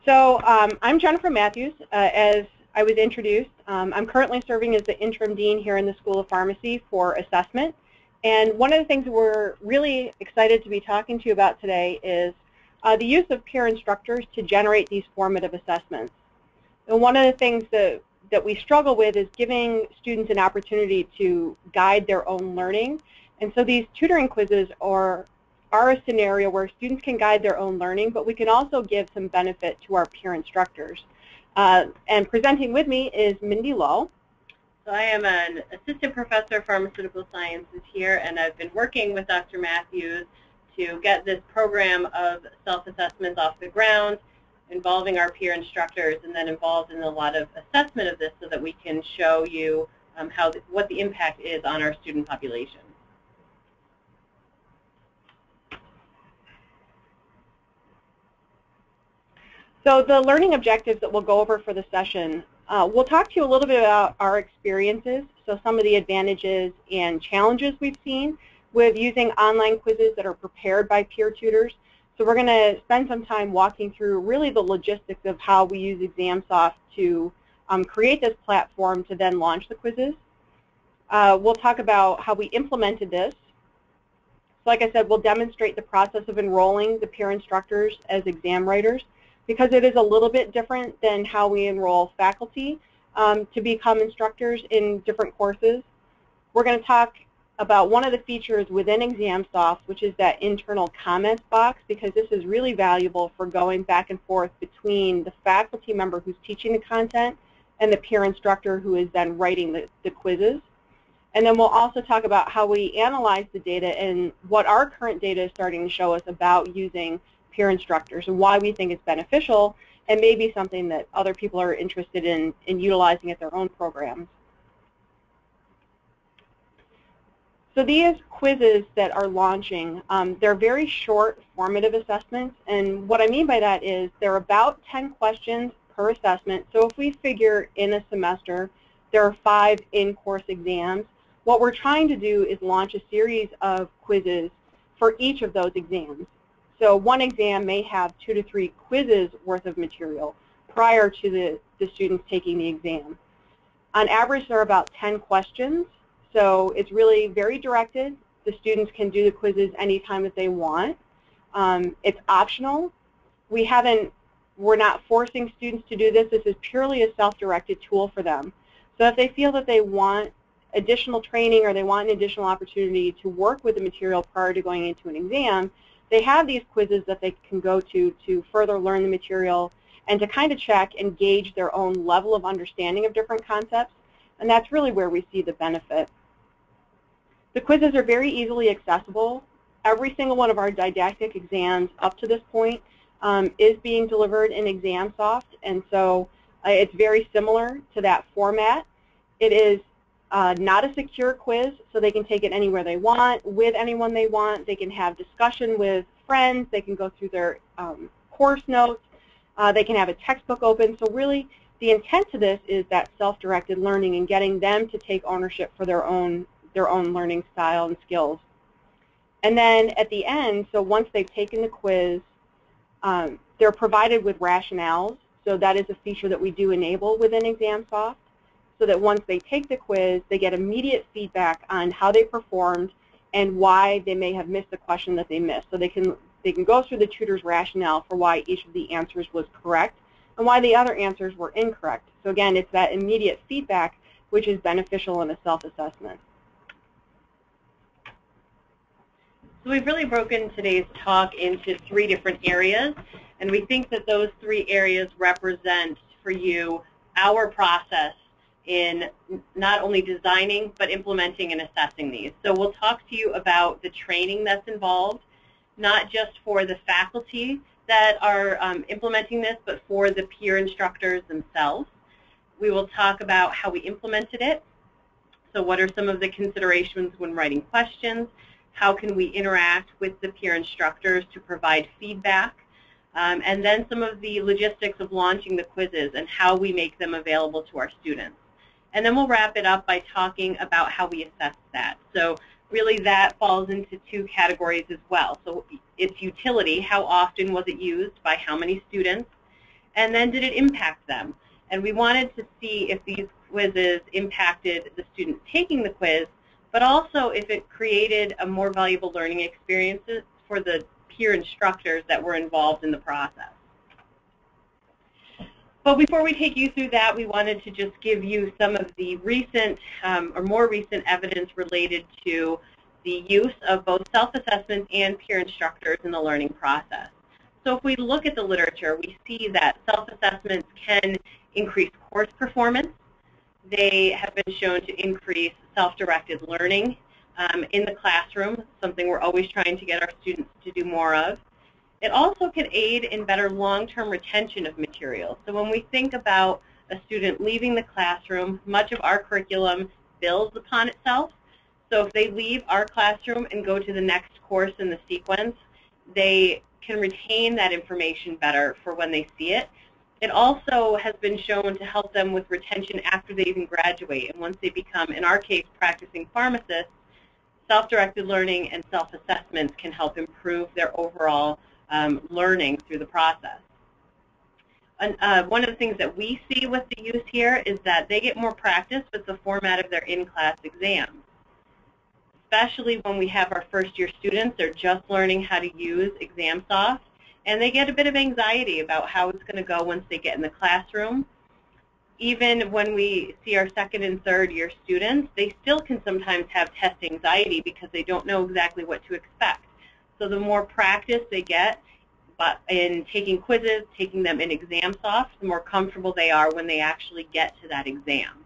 I'm Jennifer Mathews, as I was introduced. I'm currently serving as the interim dean here in the School of Pharmacy for assessment. And one of the things we're really excited to be talking to you about today is the use of peer instructors to generate these formative assessments. And one of the things that we struggle with is giving students an opportunity to guide their own learning. And so these tutoring quizzes are a scenario where students can guide their own learning, but we can also give some benefit to our peer instructors. And presenting with me is Mindy Lull. So I am an assistant professor of pharmaceutical sciences here, and I've been working with Dr. Mathews to get this program of self-assessments off the ground, involving our peer instructors, and then involved in a lot of assessment of this so that we can show you what the impact is on our student population. So the learning objectives that we'll go over for the session, we'll talk to you a little bit about our experiences, so some of the advantages and challenges we've seen with using online quizzes that are prepared by peer tutors. So we're going to spend some time walking through really the logistics of how we use ExamSoft to create this platform to then launch the quizzes. We'll talk about how we implemented this. So like I said, we'll demonstrate the process of enrolling the peer instructors as exam writers, because it is a little bit different than how we enroll faculty to become instructors in different courses. We're going to talk about one of the features within ExamSoft, which is that internal comments box, because this is really valuable for going back and forth between the faculty member who's teaching the content and the peer instructor who is then writing the quizzes. And then we'll also talk about how we analyze the data and what our current data is starting to show us about using peer instructors and why we think it's beneficial and maybe something that other people are interested in utilizing at their own programs. So these quizzes that are launching, they're very short formative assessments, and what I mean by that is they're about 10 questions per assessment. So if we figure in a semester there are 5 in-course exams, what we're trying to do is launch a series of quizzes for each of those exams. So one exam may have 2 to 3 quizzes worth of material prior to the students taking the exam. On average, there are about 10 questions, so it's really very directed. The students can do the quizzes anytime that they want. It's optional. We're not forcing students to do this. This is purely a self-directed tool for them. So if they feel that they want additional training or they want an additional opportunity to work with the material prior to going into an exam, they have these quizzes that they can go to further learn the material and to kind of check and gauge their own level of understanding of different concepts, and that's really where we see the benefit. The quizzes are very easily accessible. Every single one of our didactic exams up to this point is being delivered in ExamSoft, and so it's very similar to that format. It is not a secure quiz, so they can take it anywhere they want, with anyone they want. They can have discussion with friends. They can go through their course notes. They can have a textbook open. So really, the intent to this is that self-directed learning and getting them to take ownership for their own learning style and skills. And then at the end, so once they've taken the quiz, they're provided with rationales. So that is a feature that we do enable within ExamSoft, so that once they take the quiz, they get immediate feedback on how they performed and why they may have missed the question that they missed. So they can go through the tutor's rationale for why each of the answers was correct and why the other answers were incorrect. So again, it's that immediate feedback which is beneficial in a self-assessment. So we've really broken today's talk into 3 different areas, and we think that those 3 areas represent for you our process in not only designing but implementing and assessing these. So we'll talk to you about the training that's involved, not just for the faculty that are implementing this, but for the peer instructors themselves. We will talk about how we implemented it. So what are some of the considerations when writing questions? How can we interact with the peer instructors to provide feedback? And then some of the logistics of launching the quizzes and how we make them available to our students. And then we'll wrap it up by talking about how we assess that. So really that falls into 2 categories as well. So its utility, how often was it used by how many students, And then did it impact them? And we wanted to see if these quizzes impacted the students taking the quiz, but also if it created a more valuable learning experience for the peer instructors that were involved in the process. But before we take you through that, we wanted to just give you some of the recent or more recent evidence related to the use of both self-assessments and peer instructors in the learning process. So if we look at the literature, we see that self-assessments can increase course performance. They have been shown to increase self-directed learning in the classroom, something we're always trying to get our students to do more of. It also can aid in better long-term retention of material. So when we think about a student leaving the classroom, much of our curriculum builds upon itself. So if they leave our classroom and go to the next course in the sequence, they can retain that information better for when they see it. It also has been shown to help them with retention after they even graduate. And once they become, in our case, practicing pharmacists, self-directed learning and self-assessments can help improve their overall learning through the process. One of the things that we see with the use here is that they get more practice with the format of their in-class exams. Especially when we have our first-year students, they're just learning how to use ExamSoft, and they get a bit of anxiety about how it's going to go once they get in the classroom. Even when we see our second and third-year students, they still can sometimes have test anxiety because they don't know exactly what to expect. So the more practice they get in taking quizzes, taking them in ExamSoft, the more comfortable they are when they actually get to that exam.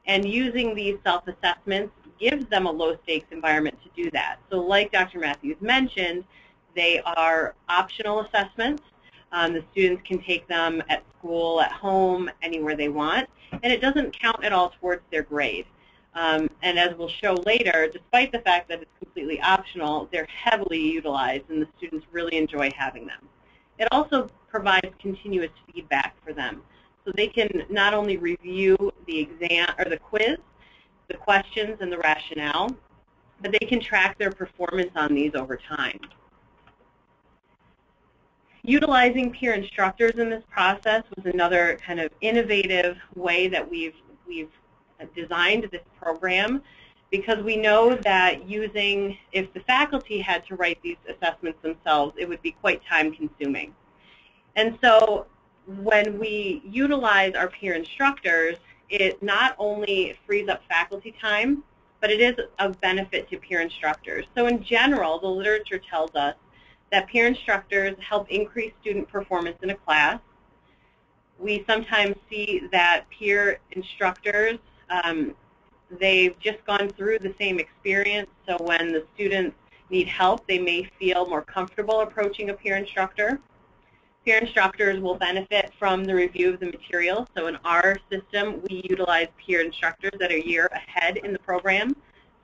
And using these self-assessments gives them a low-stakes environment to do that. So like Dr. Mathews mentioned, they are optional assessments. The students can take them at school, at home, anywhere they want, and it doesn't count at all towards their grade. And as we'll show later, despite the fact that it's completely optional, they're heavily utilized and the students really enjoy having them. It also provides continuous feedback for them. So they can not only review the exam or the quiz, the questions and the rationale, but they can track their performance on these over time. Utilizing peer instructors in this process was another kind of innovative way that we've designed this program, because we know that if the faculty had to write these assessments themselves, it would be quite time consuming. And so when we utilize our peer instructors, it not only frees up faculty time, but it is of benefit to peer instructors. So in general, the literature tells us that peer instructors help increase student performance in a class. We sometimes see that peer instructors, they've just gone through the same experience, so when the students need help, they may feel more comfortable approaching a peer instructor. Peer instructors will benefit from the review of the material. So in our system, we utilize peer instructors that are a year ahead in the program.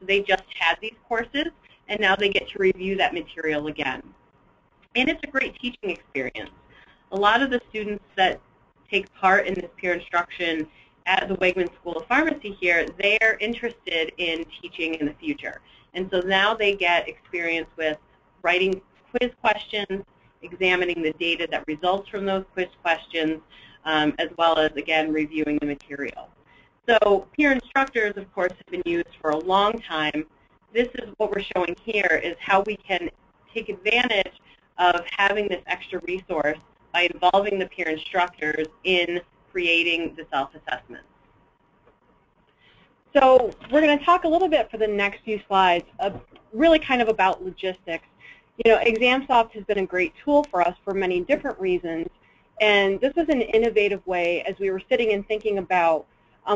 So they just had these courses, and now they get to review that material again. And it's a great teaching experience. A lot of the students that take part in this peer instruction at the Wegmans School of Pharmacy here, they're interested in teaching in the future. And so now they get experience with writing quiz questions, examining the data that results from those quiz questions, as well as, again, reviewing the material. So peer instructors, of course, have been used for a long time. This is what we're showing here, is how we can take advantage of having this extra resource by involving the peer instructors in creating the self-assessments. So we're going to talk a little bit for the next few slides, really kind of about logistics. You know, ExamSoft has been a great tool for us for many different reasons, and this was an innovative way as we were sitting and thinking about,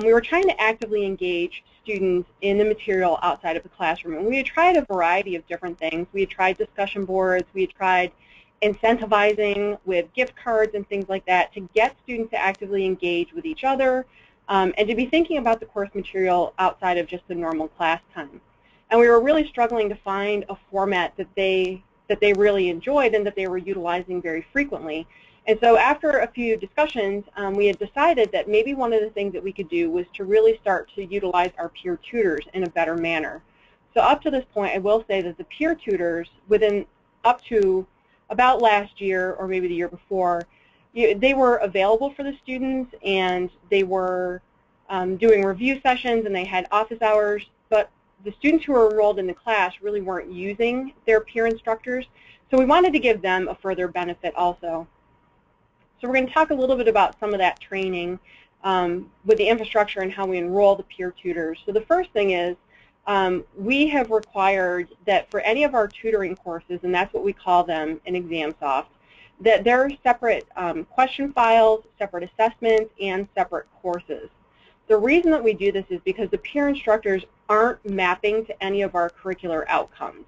we were trying to actively engage students in the material outside of the classroom, and we had tried a variety of different things. We had tried discussion boards, we had tried incentivizing with gift cards and things like that to get students to actively engage with each other and to be thinking about the course material outside of just the normal class time. And we were really struggling to find a format that they really enjoyed and that they were utilizing very frequently. And so after a few discussions, we had decided that maybe one of the things that we could do was to really start to utilize our peer tutors in a better manner. So up to this point, I will say that the peer tutors, up to about last year or maybe the year before, they were available for the students, and they were doing review sessions, and they had office hours, but the students who were enrolled in the class really weren't using their peer instructors, so we wanted to give them a further benefit also. So we're going to talk a little bit about some of that training with the infrastructure and how we enroll the peer tutors. So the first thing is we have required that for any of our tutoring courses, and that's what we call them in ExamSoft, that there are separate question files, separate assessments, and separate courses. The reason that we do this is because the peer instructors aren't mapping to any of our curricular outcomes.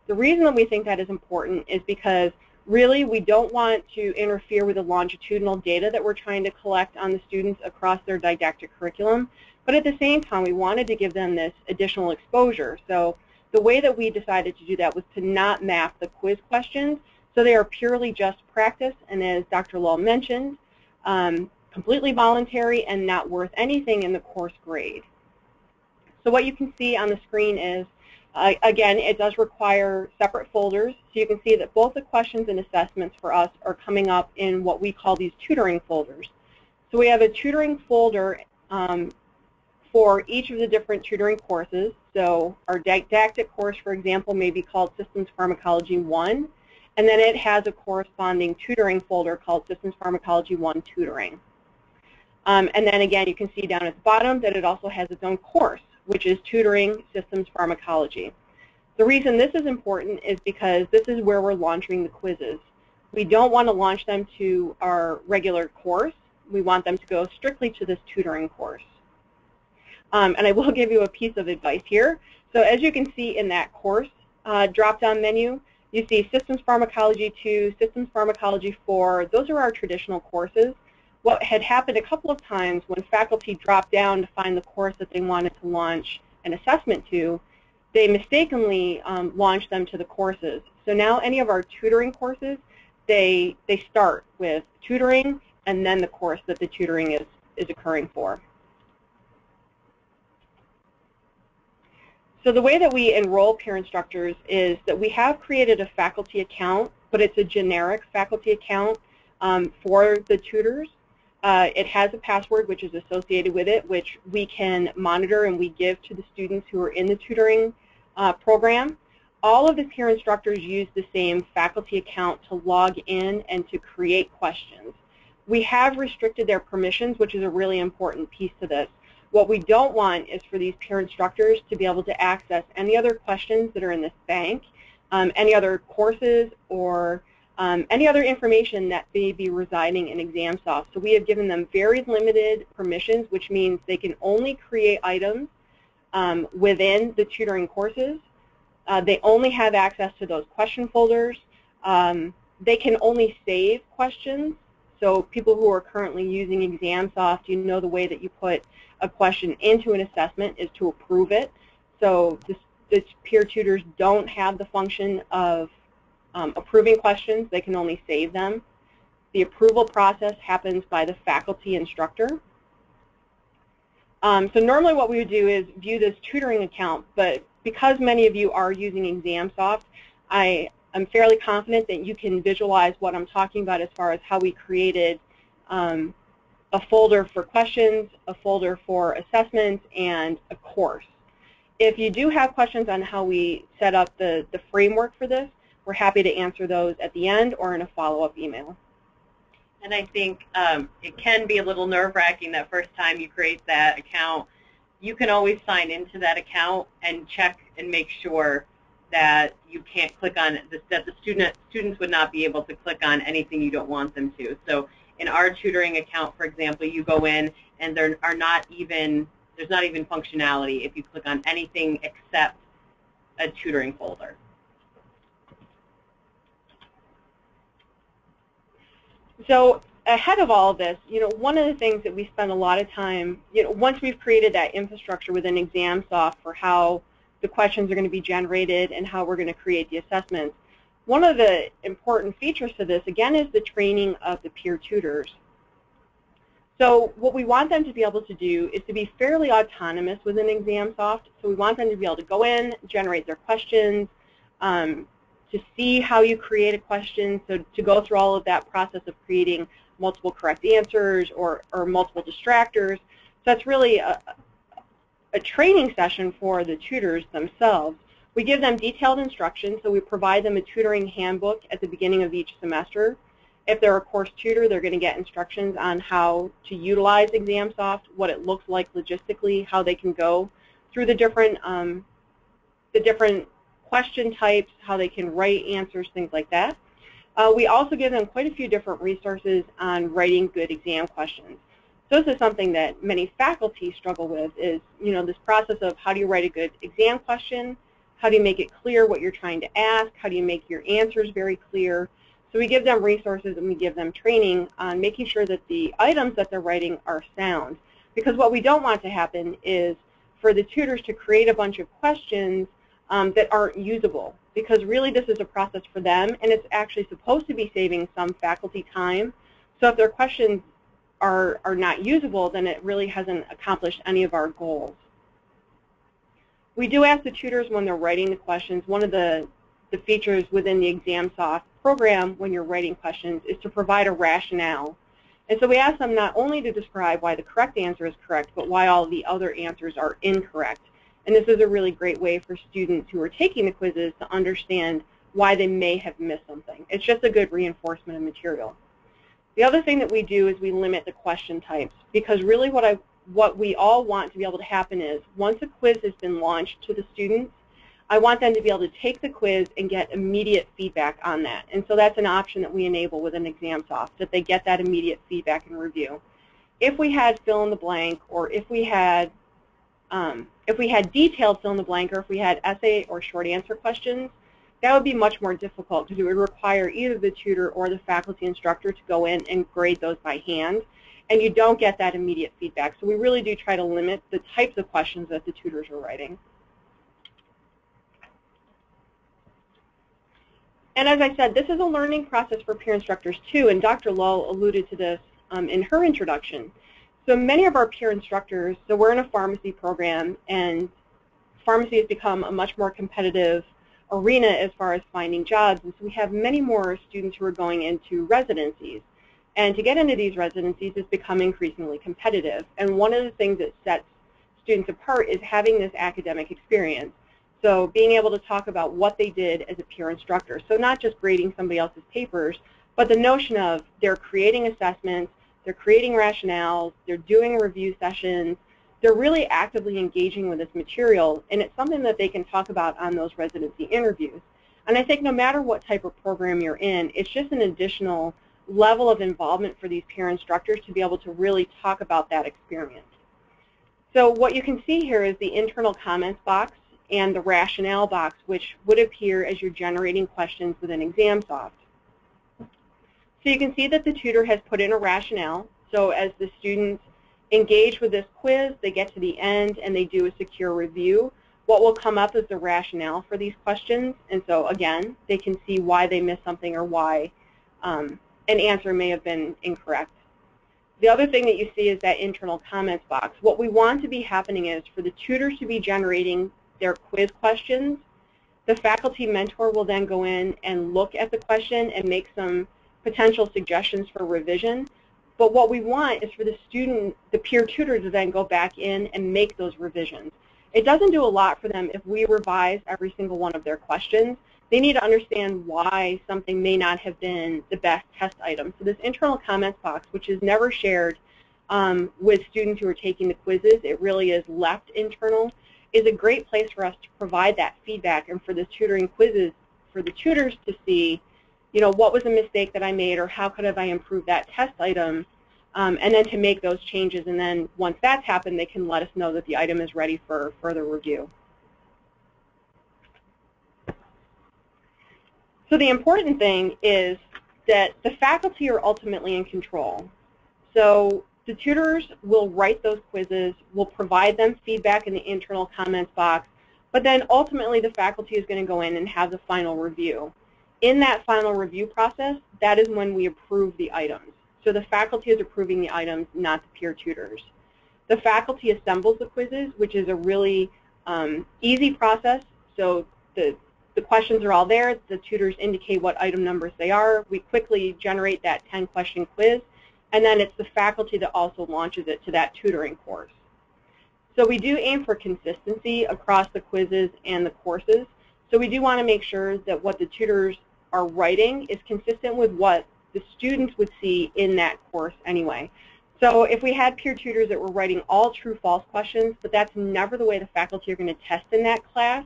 The reason that we think that is important is because really we don't want to interfere with the longitudinal data that we're trying to collect on the students across their didactic curriculum, but at the same time we wanted to give them this additional exposure. So the way that we decided to do that was to not map the quiz questions, so they are purely just practice, and as Dr. Lull mentioned, completely voluntary and not worth anything in the course grade. So what you can see on the screen is, again, it does require separate folders, so you can see that both the questions and assessments for us are coming up in what we call these tutoring folders. So we have a tutoring folder for each of the different tutoring courses. So our didactic course, for example, may be called Systems Pharmacology 1, and then it has a corresponding tutoring folder called Systems Pharmacology 1 Tutoring. And then again, you can see down at the bottom that it also has its own course, which is Tutoring Systems Pharmacology. The reason this is important is because this is where we're launching the quizzes. We don't want to launch them to our regular course. We want them to go strictly to this tutoring course. And I will give you a piece of advice here. So as you can see in that course drop-down menu, you see Systems Pharmacology 2, Systems Pharmacology 4. Those are our traditional courses. What had happened a couple of times when faculty dropped down to find the course that they wanted to launch an assessment to, they mistakenly launched them to the courses. So now any of our tutoring courses, they start with tutoring and then the course that the tutoring is occurring for. So the way that we enroll peer instructors is that we have created a faculty account, but it's a generic faculty account for the tutors. It has a password which is associated with it, which we can monitor and we give to the students who are in the tutoring program. All of the peer instructors use the same faculty account to log in and to create questions. We have restricted their permissions, which is a really important piece to this. What we don't want is for these peer instructors to be able to access any other questions that are in this bank, any other courses, or any other information that may be residing in ExamSoft. So we have given them very limited permissions, which means they can only create items within the tutoring courses. They only have access to those question folders. They can only save questions. So people who are currently using ExamSoft, you know the way that you put a question into an assessment is to approve it. So the peer tutors don't have the function of approving questions. They can only save them. The approval process happens by the faculty instructor. So normally what we would do is view this tutoring account, but because many of you are using ExamSoft, I'm fairly confident that you can visualize what I'm talking about as far as how we created a folder for questions, a folder for assessments, and a course. If you do have questions on how we set up the framework for this, we're happy to answer those at the end or in a follow-up email. And I think it can be a little nerve-wracking that first time you create that account. You can always sign into that account and check and make sure that you can't click on that the students would not be able to click on anything you don't want them to. So in our tutoring account, for example, you go in and there's not even functionality if you click on anything except a tutoring folder. So ahead of all of this, one of the things that we spend a lot of time, once we've created that infrastructure within ExamSoft for how the questions are going to be generated and how we're going to create the assessments, one of the important features to this, again, is the training of the peer tutors. So what we want them to be able to do is to be fairly autonomous within ExamSoft. So we want them to be able to go in, generate their questions, to see how you create a question, so to go through all of that process of creating multiple correct answers or multiple distractors. So that's really a training session for the tutors themselves. We give them detailed instructions, so we provide them a tutoring handbook at the beginning of each semester. If they're a course tutor, they're going to get instructions on how to utilize ExamSoft, what it looks like logistically, how they can go through the different question types, how they can write answers, things like that. We also give them quite a few different resources on writing good exam questions. So this is something that many faculty struggle with is, this process of how do you write a good exam question, how do you make it clear what you're trying to ask, how do you make your answers very clear. So we give them resources and we give them training on making sure that the items that they're writing are sound. Because what we don't want to happen is for the tutors to create a bunch of questions that aren't usable. Because really this is a process for them and it's actually supposed to be saving some faculty time. So if their questions are not usable, then it really hasn't accomplished any of our goals. We do ask the tutors when they're writing the questions, one of the features within the ExamSoft program when you're writing questions is to provide a rationale. And so we ask them not only to describe why the correct answer is correct, but why all the other answers are incorrect. And this is a really great way for students who are taking the quizzes to understand why they may have missed something. It's just a good reinforcement of material. The other thing that we do is we limit the question types, because really what we all want to be able to happen is once a quiz has been launched to the students, I want them to be able to take the quiz and get immediate feedback on that. And so that's an option that we enable within ExamSoft, that they get that immediate feedback and review. If we had fill in the blank, or if we had detailed fill in the blank, or if we had essay or short answer questions, that would be much more difficult because it would require either the tutor or the faculty instructor to go in and grade those by hand, and you don't get that immediate feedback. So we really do try to limit the types of questions that the tutors are writing. And as I said, this is a learning process for peer instructors too, and Dr. Lull alluded to this in her introduction. So many of our peer instructors, so we're in a pharmacy program, and pharmacy has become a much more competitive arena as far as finding jobs, and so we have many more students who are going into residencies. And to get into these residencies has become increasingly competitive. And one of the things that sets students apart is having this academic experience. So being able to talk about what they did as a peer instructor. So not just grading somebody else's papers, but the notion of they're creating assessments, they're creating rationales, they're doing review sessions, they're really actively engaging with this material, and it's something that they can talk about on those residency interviews. And I think no matter what type of program you're in, it's just an additional level of involvement for these peer instructors to be able to really talk about that experience. So what you can see here is the internal comments box and the rationale box, which would appear as you're generating questions within ExamSoft. So you can see that the tutor has put in a rationale. So as the students engage with this quiz, they get to the end and they do a secure review. What will come up is the rationale for these questions, and so again, they can see why they missed something or why an answer may have been incorrect. The other thing that you see is that internal comments box. What we want to be happening is for the tutors to be generating their quiz questions. The faculty mentor will then go in and look at the question and make some potential suggestions for revision. But what we want is for the student, the peer tutor, to then go back in and make those revisions. It doesn't do a lot for them if we revise every single one of their questions. They need to understand why something may not have been the best test item. So this internal comments box, which is never shared with students who are taking the quizzes, it really is left internal, is a great place for us to provide that feedback and for the tutoring quizzes, for the tutors to see, what was a mistake that I made, or how could I improve that test item, and then to make those changes. And then once that's happened, they can let us know that the item is ready for further review. So the important thing is that the faculty are ultimately in control. So the tutors will write those quizzes, will provide them feedback in the internal comments box, but then ultimately the faculty is going to go in and have the final review. In that final review process, that is when we approve the items. So the faculty is approving the items, not the peer tutors. The faculty assembles the quizzes, which is a really easy process. So the questions are all there. The tutors indicate what item numbers they are. We quickly generate that 10-question quiz, and then it's the faculty that also launches it to that tutoring course. So we do aim for consistency across the quizzes and the courses. So we do want to make sure that what the tutors are writing is consistent with what the students would see in that course anyway. So if we had peer tutors that were writing all true-false questions, but that's never the way the faculty are going to test in that class,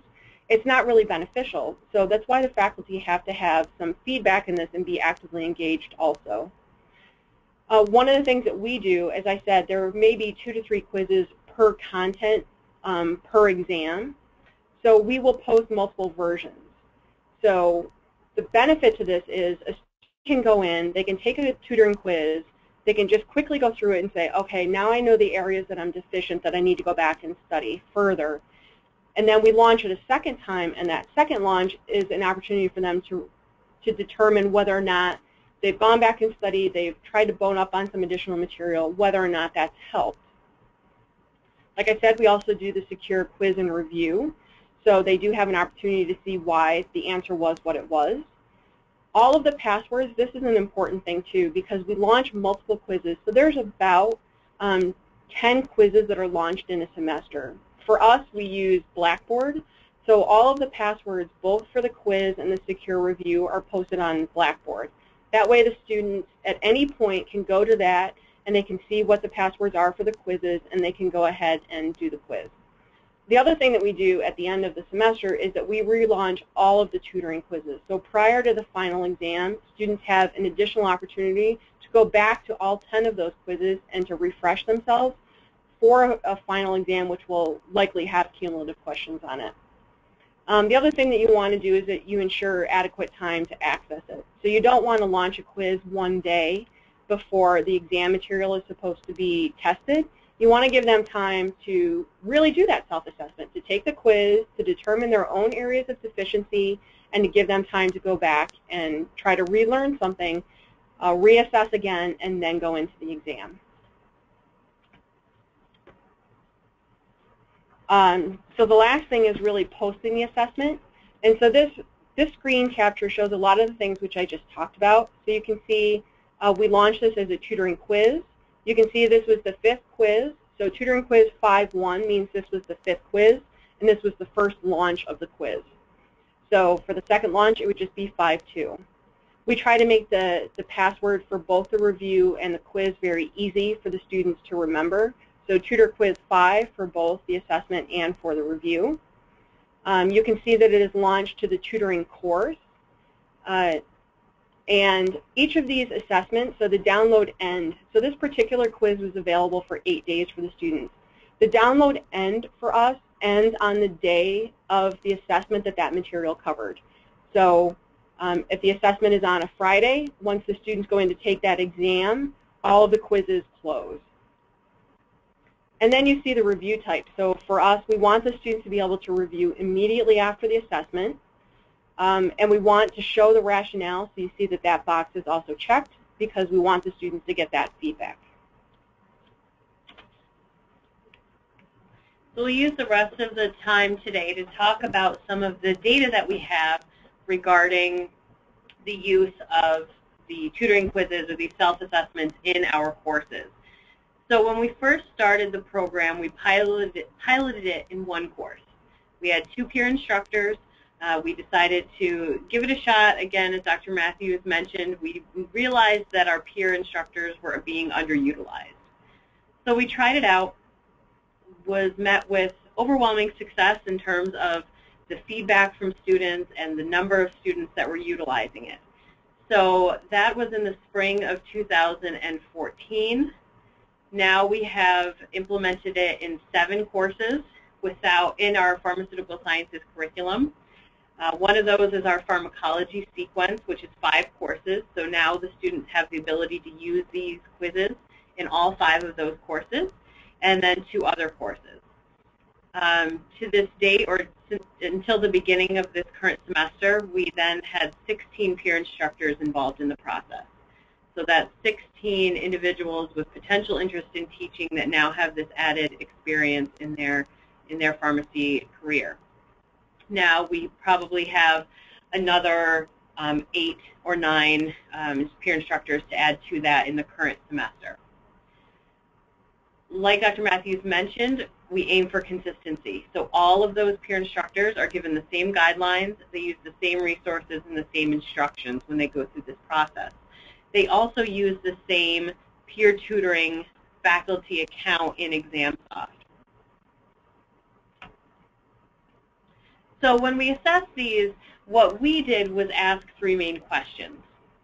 it's not really beneficial. So that's why the faculty have to have some feedback in this and be actively engaged also. One of the things that we do, as I said, there may be 2 to 3 quizzes per content per exam. So we will post multiple versions. So the benefit to this is a student can go in, they can take a tutoring quiz, they can just quickly go through it and say, okay, now I know the areas that I'm deficient that I need to go back and study further. And then we launch it a second time, and that second launch is an opportunity for them to determine whether or not they've gone back and studied, they've tried to bone up on some additional material, whether or not that's helped. Like I said, we also do the secure quiz and review. So they do have an opportunity to see why the answer was what it was. All of the passwords, this is an important thing too, because we launch multiple quizzes. So there's about 10 quizzes that are launched in a semester. For us, we use Blackboard. So all of the passwords, both for the quiz and the secure review, are posted on Blackboard. That way the students at any point can go to that and they can see what the passwords are for the quizzes, and they can go ahead and do the quiz. The other thing that we do at the end of the semester is that we relaunch all of the tutoring quizzes. So prior to the final exam, students have an additional opportunity to go back to all 10 of those quizzes and to refresh themselves for a final exam, which will likely have cumulative questions on it. The other thing that you want to do is that you ensure adequate time to access it. So you don't want to launch a quiz one day before the exam material is supposed to be tested. You want to give them time to really do that self-assessment, to take the quiz, to determine their own areas of deficiency, and to give them time to go back and try to relearn something, reassess again, and then go into the exam. So the last thing is really posting the assessment. And so this screen capture shows a lot of the things which I just talked about. So you can see we launched this as a tutoring quiz. You can see this was the 5th quiz. So tutoring quiz 5.1 means this was the 5th quiz, and this was the first launch of the quiz. So for the second launch, it would just be 5.2. We try to make the password for both the review and the quiz very easy for the students to remember. So tutor quiz 5 for both the assessment and for the review. You can see that it is launched to the tutoring course. And each of these assessments, so the download end, so this particular quiz was available for 8 days for the students. The download end for us ends on the day of the assessment that material covered. So if the assessment is on a Friday, once the student's going to take that exam, all of the quizzes close. And then you see the review type. So for us, we want the students to be able to review immediately after the assessment. And we want to show the rationale, so you see that that box is also checked because we want the students to get that feedback. So we'll use the rest of the time today to talk about some of the data that we have regarding the use of the tutoring quizzes or these self-assessments in our courses. So when we first started the program, we piloted it in one course. We had 2 peer instructors. We decided to give it a shot. Again, as Dr. Mathews mentioned, we realized that our peer instructors were being underutilized. So we tried it out, was met with overwhelming success in terms of the feedback from students and the number of students that were utilizing it. So that was in the spring of 2014. Now we have implemented it in 7 courses in our pharmaceutical sciences curriculum. One of those is our pharmacology sequence, which is 5 courses. So now the students have the ability to use these quizzes in all 5 of those courses, and then 2 other courses. To this date, or until the beginning of this current semester, we then had 16 peer instructors involved in the process. So that's 16 individuals with potential interest in teaching that now have this added experience in their pharmacy career. Now we probably have another 8 or 9 peer instructors to add to that in the current semester. Like Dr. Mathews mentioned, we aim for consistency. So all of those peer instructors are given the same guidelines, they use the same resources and the same instructions when they go through this process. They also use the same peer tutoring faculty account in ExamSoft. So when we assessed these, what we did was ask 3 main questions,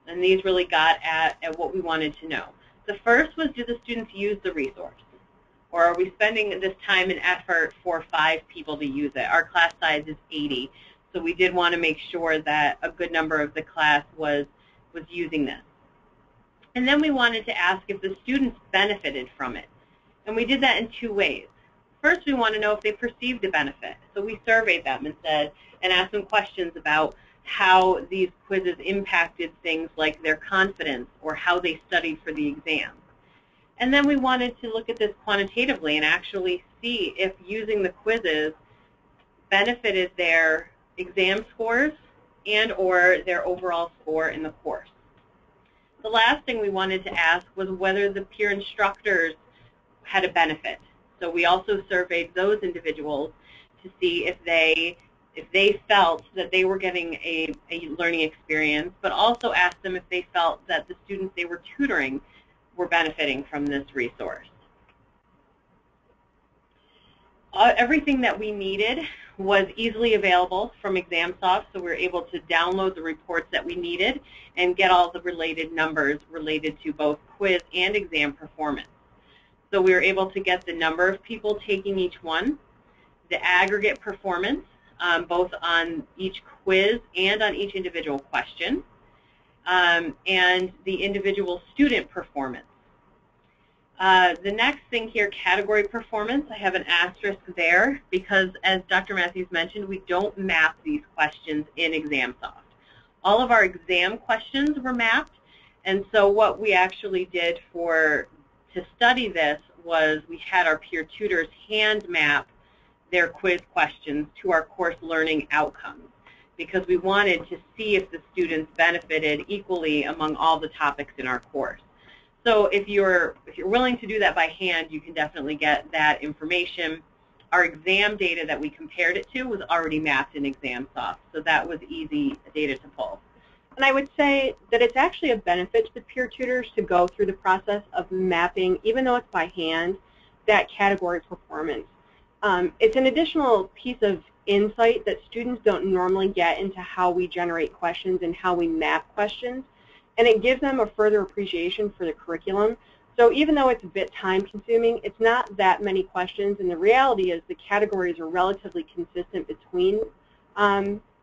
and these really got at what we wanted to know. The first was, do the students use the resource? Or are we spending this time and effort for 5 people to use it? Our class size is 80, so we did want to make sure that a good number of the class was using this. And then we wanted to ask if the students benefited from it. And we did that in 2 ways. First, we want to know if they perceived a benefit. So we surveyed them and asked them questions about how these quizzes impacted things like their confidence or how they studied for the exam. And then we wanted to look at this quantitatively and actually see if using the quizzes benefited their exam scores and or their overall score in the course. The last thing we wanted to ask was whether the peer instructors had a benefit. So we also surveyed those individuals to see if they felt that they were getting a learning experience, but also asked them if they felt that the students they were tutoring were benefiting from this resource. Everything that we needed was easily available from ExamSoft, so we were able to download the reports that we needed and get all the related numbers related to both quiz and exam performance. So we were able to get the number of people taking each one, the aggregate performance, both on each quiz and on each individual question, and the individual student performance. The next thing here, category performance, I have an asterisk there because, as Dr. Mathews mentioned, we don't map these questions in ExamSoft. All of our exam questions were mapped, and so what we actually did to study this was we had our peer tutors hand map their quiz questions to our course learning outcomes because we wanted to see if the students benefited equally among all the topics in our course. So if you're willing to do that by hand, you can definitely get that information. Our exam data that we compared it to was already mapped in ExamSoft, so that was easy data to pull. And I would say that it's actually a benefit to the peer tutors to go through the process of mapping, even though it's by hand, that category performance. It's an additional piece of insight that students don't normally get into how we generate questions and how we map questions, and it gives them a further appreciation for the curriculum. So even though it's a bit time-consuming, it's not that many questions, and the reality is the categories are relatively consistent between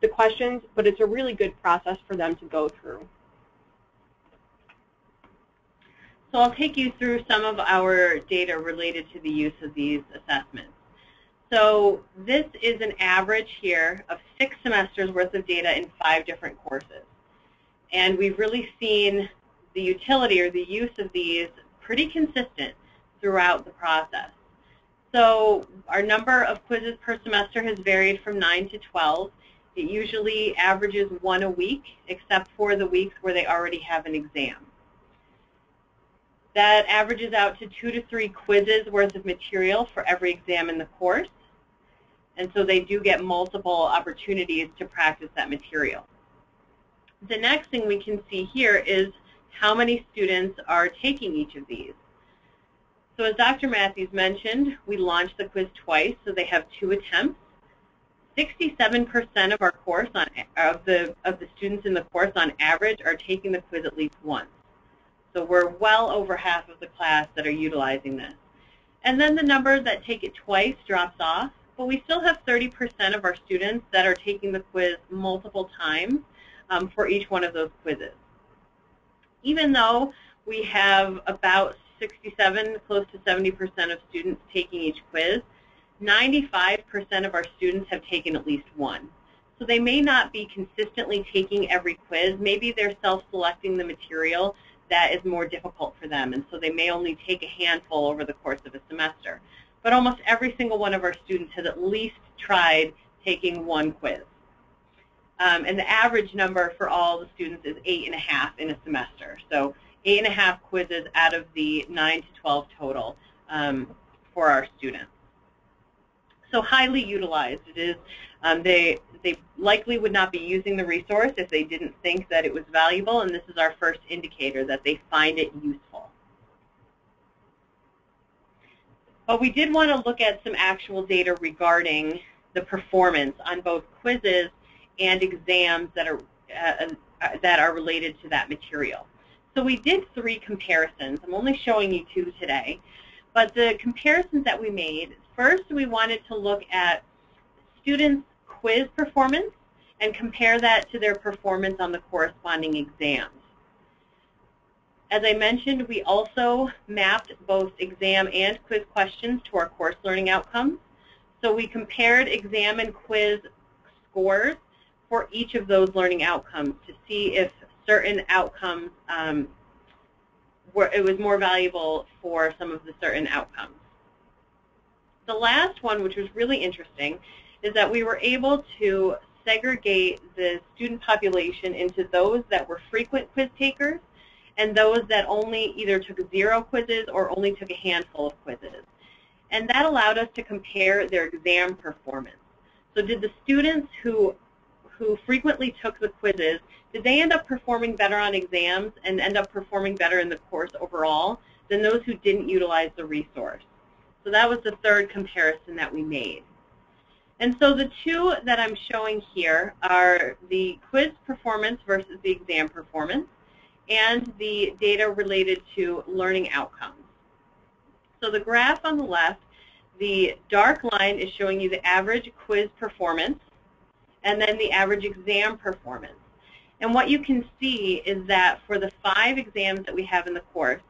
the questions, but it's a really good process for them to go through. So I'll take you through some of our data related to the use of these assessments. So this is an average here of 6 semesters worth of data in 5 different courses. And we've really seen the utility or the use of these pretty consistent throughout the process. So our number of quizzes per semester has varied from 9 to 12. It usually averages 1 a week, except for the weeks where they already have an exam. That averages out to 2 to 3 quizzes worth of material for every exam in the course. And so they do get multiple opportunities to practice that material. The next thing we can see here is how many students are taking each of these. So as Dr. Mathews mentioned, we launched the quiz twice, so they have 2 attempts. 67% of our course of the students in the course on average are taking the quiz at least once. So we're well over half of the class that are utilizing this. And then the number that take it twice drops off, but we still have 30% of our students that are taking the quiz multiple times for each one of those quizzes. Even though we have about 67, close to 70% of students taking each quiz, 95% of our students have taken at least one. So they may not be consistently taking every quiz. Maybe they're self-selecting the material that is more difficult for them, and so they may only take a handful over the course of a semester. But almost every single one of our students has at least tried taking one quiz. And the average number for all the students is 8.5 in a semester. So 8.5 quizzes out of the 9 to 12 total for our students. So highly utilized. It is. They likely would not be using the resource if they didn't think that it was valuable, and this is our first indicator that they find it useful. But we did want to look at some actual data regarding the performance on both quizzes and exams that are related to that material. So we did 3 comparisons. I'm only showing you 2 today. But the comparisons that we made, first we wanted to look at students' quiz performance and compare that to their performance on the corresponding exams. As I mentioned, we also mapped both exam and quiz questions to our course learning outcomes. So we compared exam and quiz scores for each of those learning outcomes to see if certain outcomes it was more valuable for some of the certain outcomes. The last one, which was really interesting, is that we were able to segregate the student population into those that were frequent quiz takers and those that only either took 0 quizzes or only took a handful of quizzes. And that allowed us to compare their exam performance. So did the students who frequently took the quizzes, did they end up performing better on exams and end up performing better in the course overall than those who didn't utilize the resource? So that was the third comparison that we made. And so the 2 that I'm showing here are the quiz performance versus the exam performance and the data related to learning outcomes. So the graph on the left, the dark line is showing you the average quiz performance and then the average exam performance. And what you can see is that for the 5 exams that we have in the course,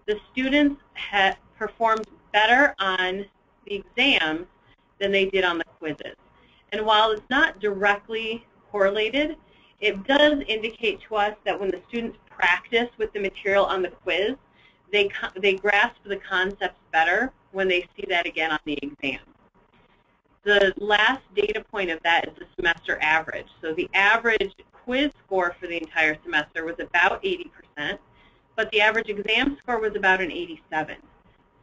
the students have performed better on the exams than they did on the quizzes. And while it's not directly correlated, it does indicate to us that when the students practice with the material on the quiz, they grasp the concepts better when they see that again on the exam. The last data point of that is the semester average. So the average quiz score for the entire semester was about 80%, but the average exam score was about an 87.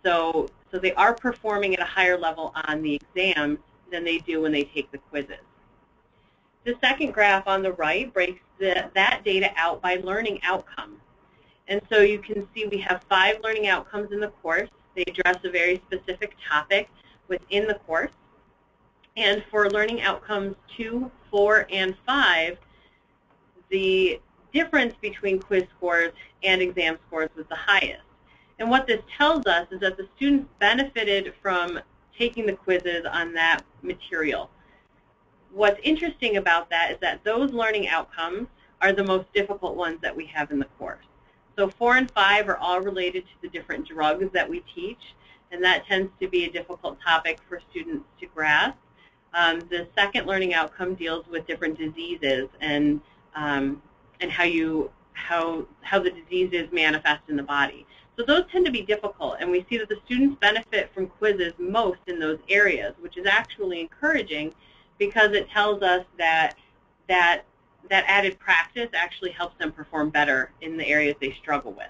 So they are performing at a higher level on the exams than they do when they take the quizzes. The second graph on the right breaks that data out by learning outcomes. And so you can see we have 5 learning outcomes in the course. They address a very specific topic within the course. And for learning outcomes 2, 4, and 5, the difference between quiz scores and exam scores was the highest. And what this tells us is that the students benefited from taking the quizzes on that material. What's interesting about that is that those learning outcomes are the most difficult ones that we have in the course. So 4 and 5 are all related to the different drugs that we teach, and that tends to be a difficult topic for students to grasp. The second learning outcome deals with different diseases and how the diseases manifest in the body. So those tend to be difficult, and we see that the students benefit from quizzes most in those areas, which is actually encouraging because it tells us that added practice actually helps them perform better in the areas they struggle with.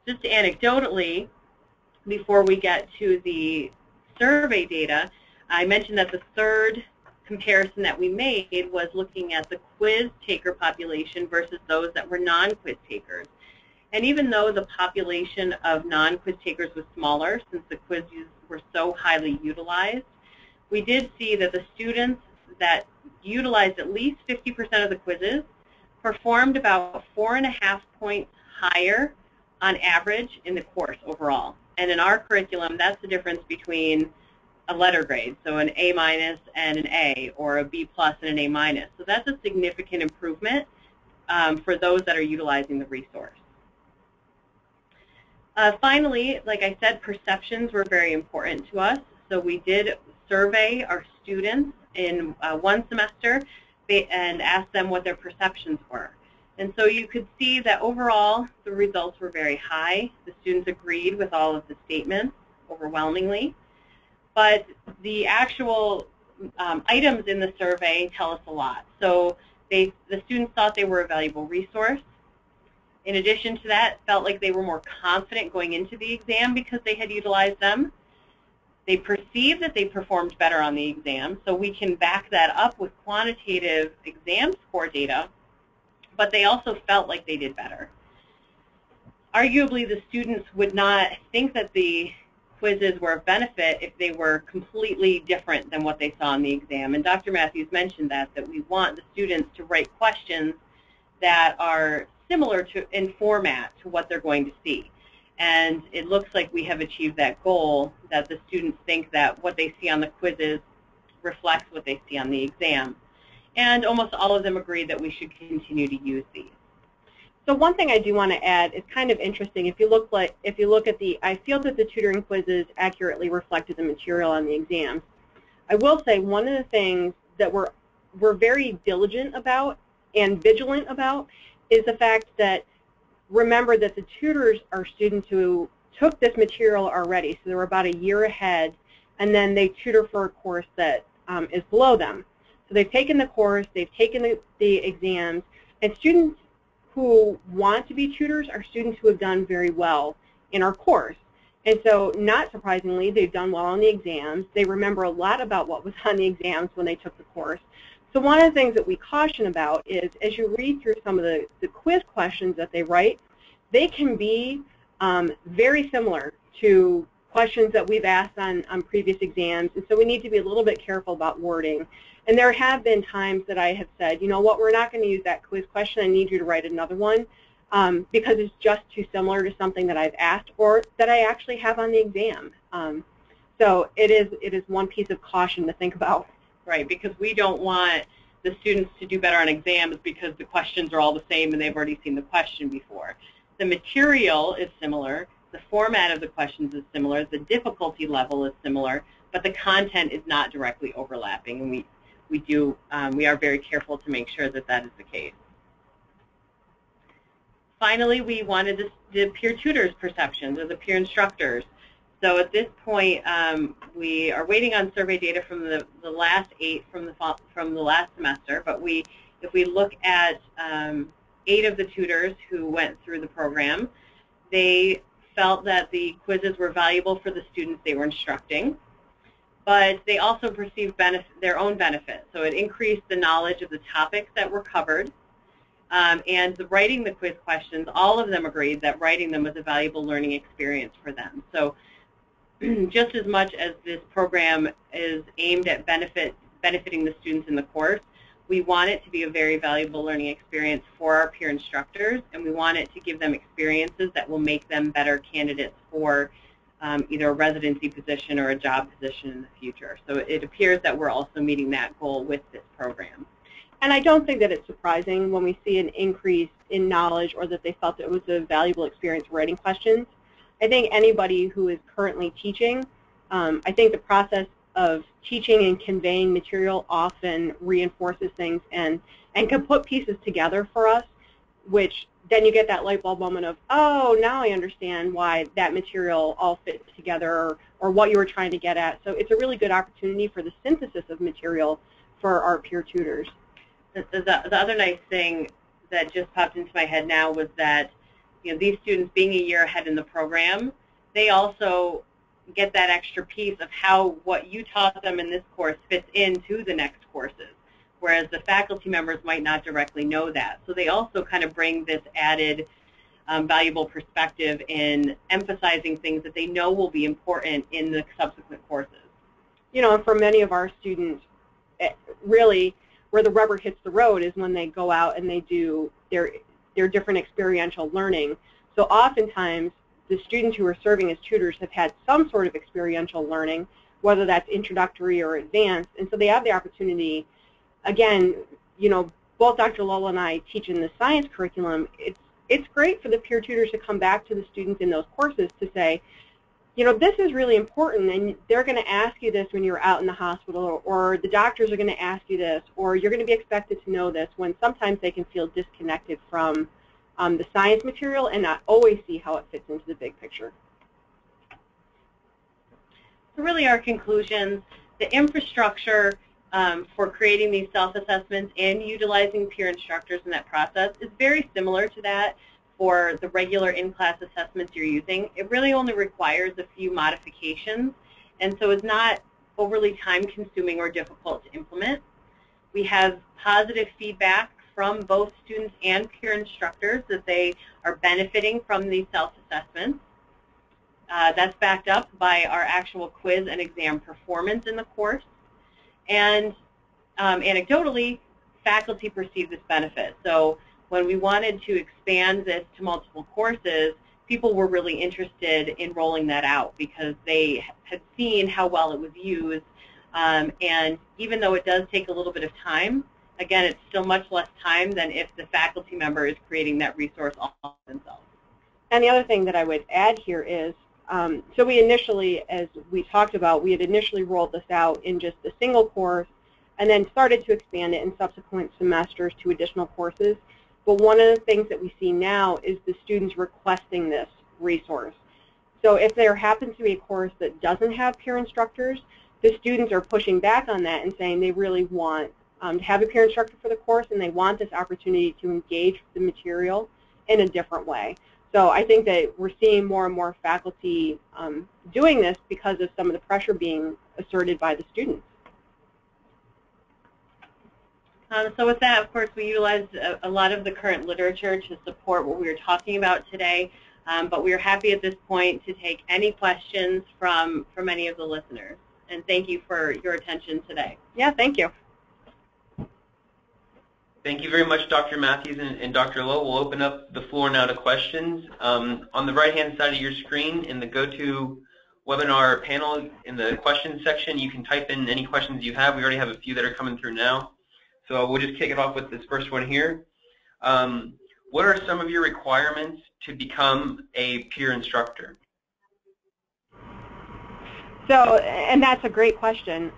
Just anecdotally, before we get to the survey data, I mentioned that the third comparison that we made was looking at the quiz taker population versus those that were non-quiz takers. And even though the population of non-quiz takers was smaller, since the quizzes were so highly utilized, we did see that the students that utilized at least 50% of the quizzes performed about 4.5 points higher on average in the course overall. And in our curriculum, that's the difference between a letter grade, so an A- and an A, or a B+ and an A-. So that's a significant improvement for those that are utilizing the resource. Finally, like I said, perceptions were very important to us. So we did survey our students in one semester and asked them what their perceptions were. And so you could see that overall the results were very high. The students agreed with all of the statements overwhelmingly. But the actual items in the survey tell us a lot. So the students thought they were a valuable resource. In addition to that, felt like they were more confident going into the exam because they had utilized them. They perceived that they performed better on the exam, so we can back that up with quantitative exam score data, but they also felt like they did better. Arguably, the students would not think that the quizzes were of benefit if they were completely different than what they saw in the exam. And Dr. Mathews mentioned that we want the students to write questions that are similar to in format to what they're going to see. And it looks like we have achieved that goal, that the students think that what they see on the quizzes reflects what they see on the exam. And almost all of them agree that we should continue to use these. So one thing I do want to add is kind of interesting. If you look at the, I feel that the tutoring quizzes accurately reflected the material on the exams. I will say one of the things that we're very diligent about and vigilant about is the fact that remember that the tutors are students who took this material already, so they're about a year ahead, and then they tutor for a course that is below them. So they've taken the course, they've taken the exams, and students who want to be tutors are students who have done very well in our course. And so, not surprisingly, they've done well on the exams. They remember a lot about what was on the exams when they took the course. So one of the things that we caution about is, as you read through some of the quiz questions that they write, they can be very similar to questions that we've asked on previous exams, and so we need to be a little bit careful about wording. And there have been times that I have said, you know what, we're not going to use that quiz question, I need you to write another one, because it's just too similar to something that I've asked or that I actually have on the exam. So it is one piece of caution to think about. Right, because we don't want the students to do better on exams because the questions are all the same and they've already seen the question before. The material is similar, the format of the questions is similar, the difficulty level is similar, but the content is not directly overlapping, and we are very careful to make sure that that is the case. Finally, we wanted the peer tutors' perceptions, or the peer instructors. So at this point, we are waiting on survey data from the last 8 from the last semester. But if we look at 8 of the tutors who went through the program, they felt that the quizzes were valuable for the students they were instructing, but they also perceived their own benefit. So it increased the knowledge of the topics that were covered, and writing the quiz questions, all of them agreed that writing them was a valuable learning experience for them. So just as much as this program is aimed at benefiting the students in the course, we want it to be a very valuable learning experience for our peer instructors, and we want it to give them experiences that will make them better candidates for either a residency position or a job position in the future. So it appears that we're also meeting that goal with this program. And I don't think that it's surprising when we see an increase in knowledge or that they felt it was a valuable experience writing questions. I think anybody who is currently teaching, I think the process of teaching and conveying material often reinforces things and can put pieces together for us, which then you get that light bulb moment of, oh, now I understand why that material all fits together or what you were trying to get at. So it's a really good opportunity for the synthesis of material for our peer tutors. The other nice thing that just popped into my head now was that these students being a year ahead in the program, they also get that extra piece of how what you taught them in this course fits into the next courses, whereas the faculty members might not directly know that. So they also kind of bring this added valuable perspective in emphasizing things that they know will be important in the subsequent courses. And for many of our students, really where the rubber hits the road is when they go out and they do their different experiential learning. So oftentimes, the students who are serving as tutors have had some sort of experiential learning, whether that's introductory or advanced, and so they have the opportunity, again, both Dr. Lull and I teach in the science curriculum. It's great for the peer tutors to come back to the students in those courses to say, this is really important, and they're going to ask you this when you're out in the hospital, or the doctors are going to ask you this, or you're going to be expected to know this, when sometimes they can feel disconnected from the science material and not always see how it fits into the big picture. So really our conclusions, the infrastructure for creating these self-assessments and utilizing peer instructors in that process is very similar to that for the regular in-class assessments you're using. It really only requires a few modifications, and so it's not overly time-consuming or difficult to implement. We have positive feedback from both students and peer instructors that they are benefiting from these self-assessments. That's backed up by our actual quiz and exam performance in the course. And anecdotally, faculty perceive this benefit. So when we wanted to expand this to multiple courses, people were really interested in rolling that out because they had seen how well it was used. And even though it does take a little bit of time, again, it's still much less time than if the faculty member is creating that resource all themselves. And the other thing that I would add here is, so we initially, as we talked about, we had initially rolled this out in just a single course and then started to expand it in subsequent semesters to additional courses. But one of the things that we see now is the students requesting this resource. So if there happens to be a course that doesn't have peer instructors, the students are pushing back on that and saying they really want to have a peer instructor for the course, and they want this opportunity to engage the material in a different way. So I think that we're seeing more and more faculty doing this because of some of the pressure being asserted by the students. So with that, of course, we utilized a lot of the current literature to support what we were talking about today, but we are happy at this point to take any questions from any of the listeners. And thank you for your attention today. Yeah, thank you. Thank you very much, Dr. Mathews and Dr. Lull. We'll open up the floor now to questions. On the right-hand side of your screen, in the GoToWebinar panel, in the questions section, you can type in any questions you have. We already have a few that are coming through now. So we'll just kick it off with this first one here. What are some of your requirements to become a peer instructor? So, and that's a great question.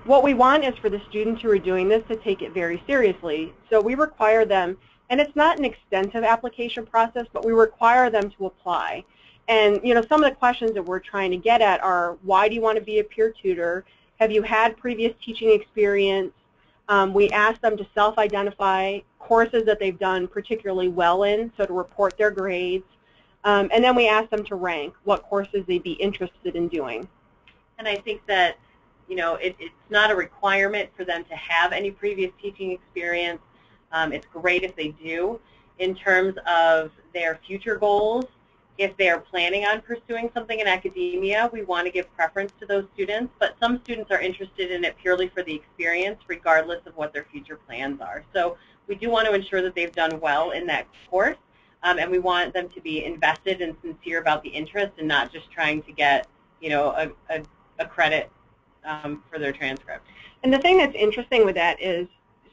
What we want is for the students who are doing this to take it very seriously. So we require them, and it's not an extensive application process, but we require them to apply. And you know, some of the questions that we're trying to get at are, why do you want to be a peer tutor? Have you had previous teaching experience? We ask them to self-identify courses that they've done particularly well in, so to report their grades. And then we ask them to rank what courses they'd be interested in doing. And I think that, you know, it's not a requirement for them to have any previous teaching experience. It's great if they do. In terms of their future goals, if they're planning on pursuing something in academia, we want to give preference to those students, but some students are interested in it purely for the experience, regardless of what their future plans are. So we do want to ensure that they've done well in that course, and we want them to be invested and sincere about the interest and not just trying to get, you know, a credit for their transcript. And the thing that's interesting with that is,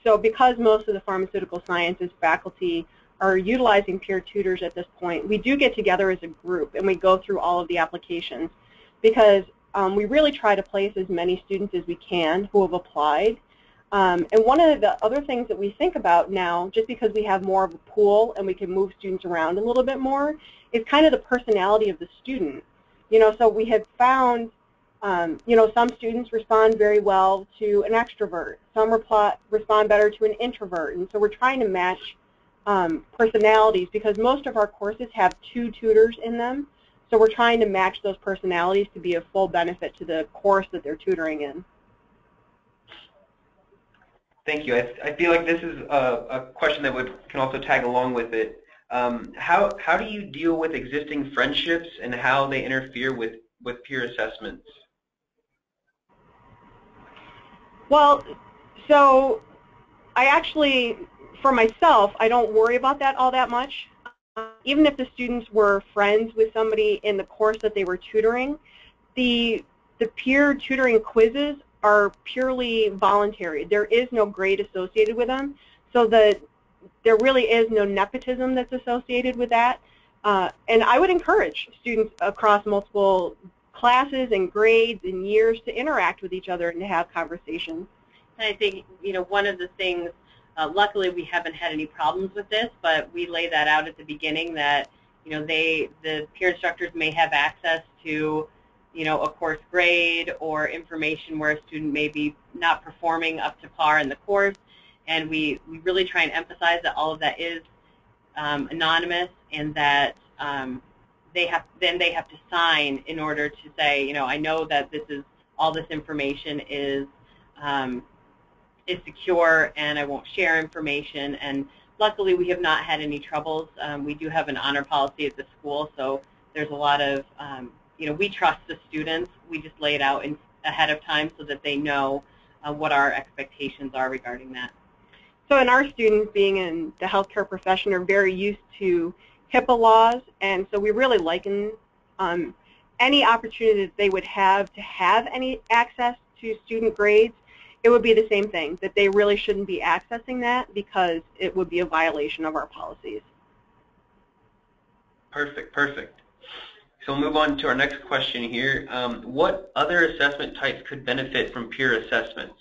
so because most of the pharmaceutical sciences faculty are utilizing peer tutors at this point, we do get together as a group and we go through all of the applications because we really try to place as many students as we can who have applied. And one of the other things that we think about now, just because we have more of a pool and we can move students around a little bit more, is kind of the personality of the student. You know, so we have found, you know, some students respond very well to an extrovert. Some respond better to an introvert. And so we're trying to match personalities because most of our courses have 2 tutors in them. So we're trying to match those personalities to be a full benefit to the course that they're tutoring in. Thank you. I feel like this is a question that can also tag along with it. How do you deal with existing friendships and how they interfere with peer assessments? Well, so I actually, for myself, I don't worry about that all that much. Even if the students were friends with somebody in the course that they were tutoring, the peer tutoring quizzes are purely voluntary. There is no grade associated with them, so that there really is no nepotism that's associated with that. And I would encourage students across multiple classes and grades and years to interact with each other and to have conversations. And I think, you know, one of the things, luckily we haven't had any problems with this, but we lay that out at the beginning that, you know, the peer instructors may have access to a course grade or information where a student may be not performing up to par in the course. And we really try and emphasize that all of that is anonymous, and that they have to sign in order to say, I know that all this information is secure, and I won't share information. And luckily, we have not had any troubles. We do have an honor policy at the school, so there's a lot of, we trust the students. We just lay it out ahead of time so that they know what our expectations are regarding that. So, and our students, being in the healthcare profession, are very used to HIPAA laws, and so we really liken any opportunity that they would have to have any access to student grades. It would be the same thing, that they really shouldn't be accessing that because it would be a violation of our policies. Perfect, perfect. So we'll move on to our next question here. What other assessment types could benefit from peer assessments?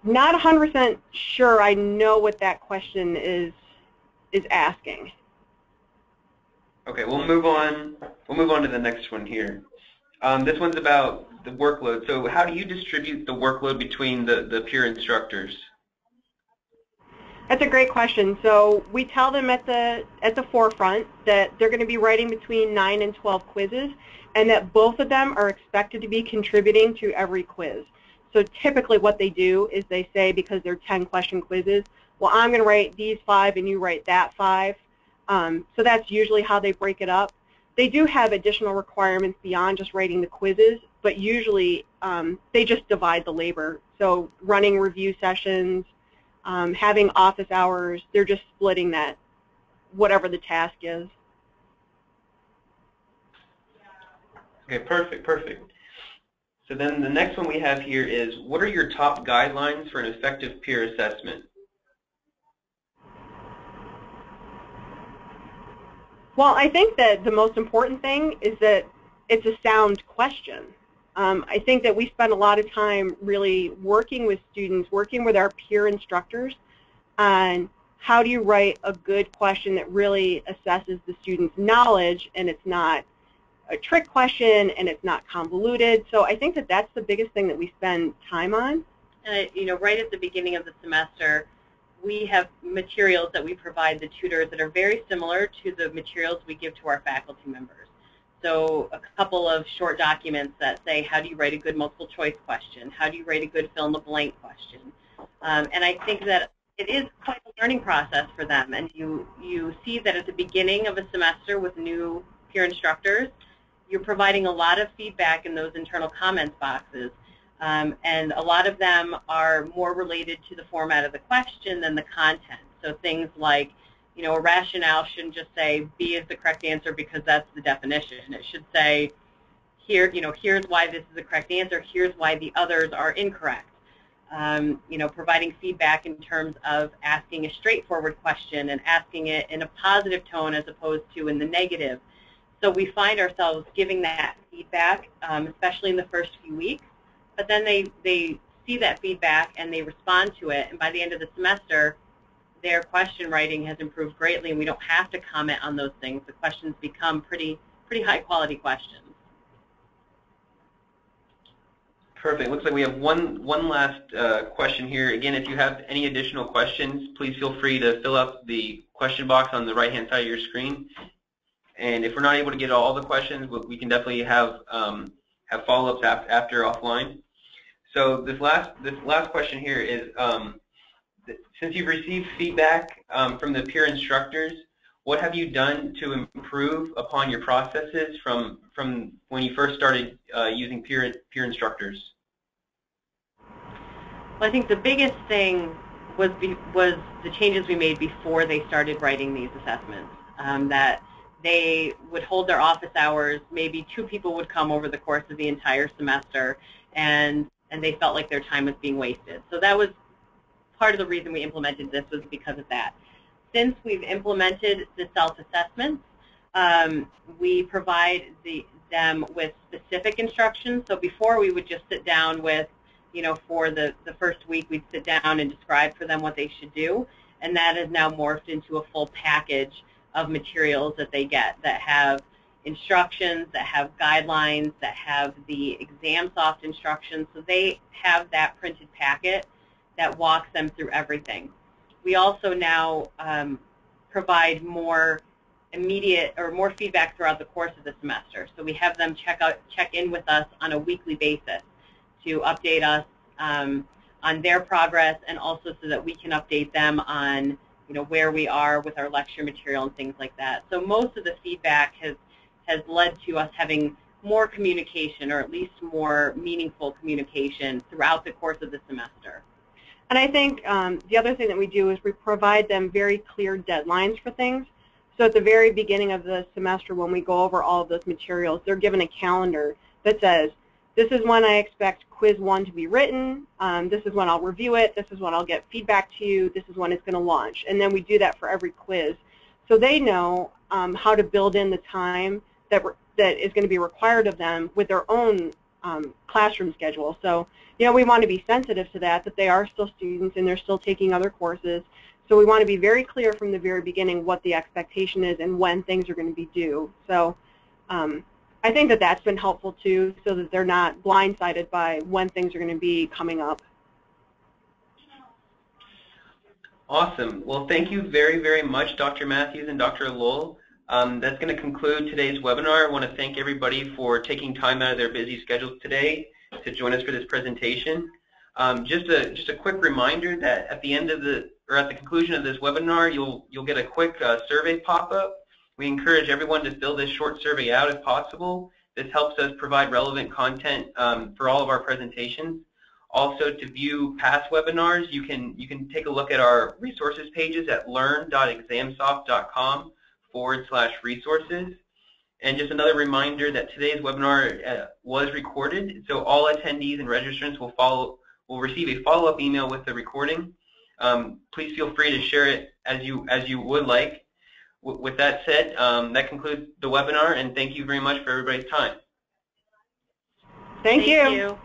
Not 100% sure I know what that question is asking. Okay, we'll move on. We'll move on to the next one here. This one's about the workload. So how do you distribute the workload between the peer instructors? That's a great question. So we tell them at the forefront that they're going to be writing between 9 and 12 quizzes, and that both of them are expected to be contributing to every quiz. So typically what they do is they say, because they're 10-question quizzes, well, I'm going to write these 5 and you write that 5. So that's usually how they break it up. They do have additional requirements beyond just writing the quizzes, but usually they just divide the labor. So running review sessions, having office hours, they're just splitting that, whatever the task is. Okay, perfect, perfect. So then the next one we have here is, what are your top guidelines for an effective peer assessment? Well, I think that the most important thing is that it's a sound question. I think that we spend a lot of time really working with students, working with our peer instructors on how do you write a good question that really assesses the student's knowledge, and it's not a trick question and it's not convoluted. So I think that that's the biggest thing that we spend time on. And right at the beginning of the semester, we have materials that we provide the tutors that are very similar to the materials we give to our faculty members. So a couple of short documents that say, how do you write a good multiple choice question? How do you write a good fill-in-the-blank question? And I think that it is quite a learning process for them. And you see that at the beginning of a semester with new peer instructors, you're providing a lot of feedback in those internal comments boxes. And a lot of them are more related to the format of the question than the content. So things like, a rationale shouldn't just say B is the correct answer because that's the definition. It should say, here's why this is the correct answer, here's why the others are incorrect. Providing feedback in terms of asking a straightforward question and asking it in a positive tone as opposed to in the negative. So we find ourselves giving that feedback, especially in the first few weeks, but then they see that feedback and they respond to it, and by the end of the semester, their question writing has improved greatly, and we don't have to comment on those things. The questions become pretty high-quality questions. Perfect. Looks like we have one last question here. Again, if you have any additional questions, please feel free to fill out the question box on the right-hand side of your screen. And if we're not able to get all the questions, we can definitely have follow-ups after offline. So this last question here is, since you've received feedback from the peer instructors, what have you done to improve upon your processes from when you first started using peer instructors? Well, I think the biggest thing was the changes we made before they started writing these assessments. That they would hold their office hours, maybe 2 people would come over the course of the entire semester, and they felt like their time was being wasted. So that was part of the reason we implemented this, was because of that. Since we've implemented the self-assessments, we provide them with specific instructions. So before we would just sit down with, for the first week, we'd sit down and describe for them what they should do, and that has now morphed into a full package of materials that they get that have instructions, that have guidelines, that have the ExamSoft instructions. So they have that printed packet that walks them through everything. We also now provide more immediate or more feedback throughout the course of the semester. So we have them check in with us on a weekly basis to update us on their progress, and also so that we can update them on where we are with our lecture material and things like that. So most of the feedback has led to us having more communication, or at least more meaningful communication throughout the course of the semester. And I think the other thing that we do is we provide them very clear deadlines for things. So at the very beginning of the semester, when we go over all of those materials, they're given a calendar that says, this is when I expect quiz 1 to be written, this is when I'll review it, this is when I'll get feedback to you, this is when it's going to launch. And then we do that for every quiz. So they know how to build in the time that is going to be required of them with their own classroom schedule. So, we want to be sensitive to that they are still students and they're still taking other courses. So we want to be very clear from the very beginning what the expectation is and when things are going to be due. So I think that that's been helpful too, so that they're not blindsided by when things are going to be coming up. Awesome. Well, thank you very, very much, Dr. Mathews and Dr. Lull. That's going to conclude today's webinar. I want to thank everybody for taking time out of their busy schedules today to join us for this presentation. Just a quick reminder that at the end of at the conclusion of this webinar, you'll get a quick survey pop-up. We encourage everyone to fill this short survey out if possible. This helps us provide relevant content for all of our presentations. Also, to view past webinars, you can take a look at our resources pages at learn.examsoft.com/resources. And just another reminder that today's webinar was recorded, so all attendees and registrants will receive a follow-up email with the recording. Please feel free to share it as you would like. With that said, that concludes the webinar, and thank you very much for everybody's time. Thank you. You.